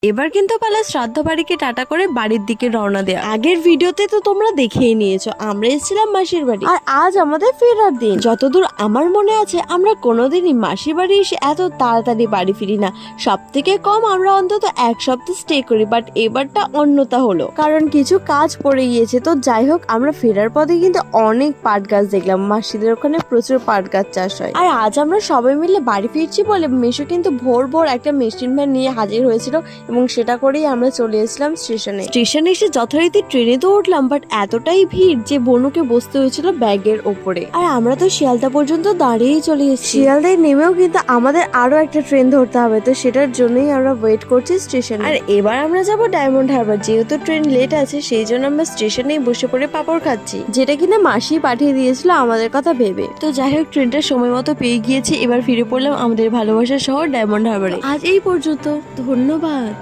এবার কিন্তু পালা শ্রাদ্ধ বাড়িকে টাটা করে বাড়ির দিকে রওনা দেওয়া। আগের ভিডিওতে তো তোমরা দেখেই নিয়েছো আমরা এসেছিলাম মাসির বাড়ি, আর আজ আমাদের ফেরার দিন। যতদূর আমার মনে আছে আমরা কোনোদিনই মাসির বাড়ি এসে এত তাড়াতাড়ি বাড়ি ফিরি না। সব থেকে কম আমরা অন্তত এক সপ্তাহ স্টে করি, বাট এবারটা অন্যতা হলো কারণ কিছু কাজ পড়ে গিয়েছে। তো যাই হোক, আমরা ফেরার পথে কিন্তু অনেক পাট গাছ দেখলাম। মাসিদের ওখানে প্রচুর পাট গাছ চাষ হয়। আর আজ আমরা সবাই মিলে বাড়ি ফিরছি বলে মেশো কিন্তু ভোর ভোর একটা মেশিন ভ্যান নিয়ে হাজির হয়েছিল এবং সেটা করেই আমরা চলে এসেছিলাম স্টেশনে এসে যথারীতি ট্রেনে তো উঠলাম, বাট এতটাই ভিড় যে বনুকে বসতে হয়েছিল ব্যাগের ওপরে। আর আমরা তো শিয়ালদা পর্যন্ত দাঁড়িয়েই চলে এসেছি। শিয়ালদায় নেমেও কিন্তু আমাদের আরো একটা ট্রেন ধরতে হবে, তো সেটার জন্যই আমরা ওয়েট করছি স্টেশনে। আর এবার আমরা যাব ডায়মন্ড হারবার। যেহেতু ট্রেন লেট আছে সেই জন্য আমরা স্টেশনেই বসে পড়ে পাপড় খাচ্ছি, যেটা কিনা মাসি পাঠিয়ে দিয়েছিল আমাদের কথা ভেবে। তো যাই হোক, ট্রেনটা সময় মতো পেয়ে গিয়েছি। এবার ফিরে পড়লাম আমাদের ভালোবাসার শহর ডায়মন্ড হারবারে। আজ এই পর্যন্ত, ধন্যবাদ।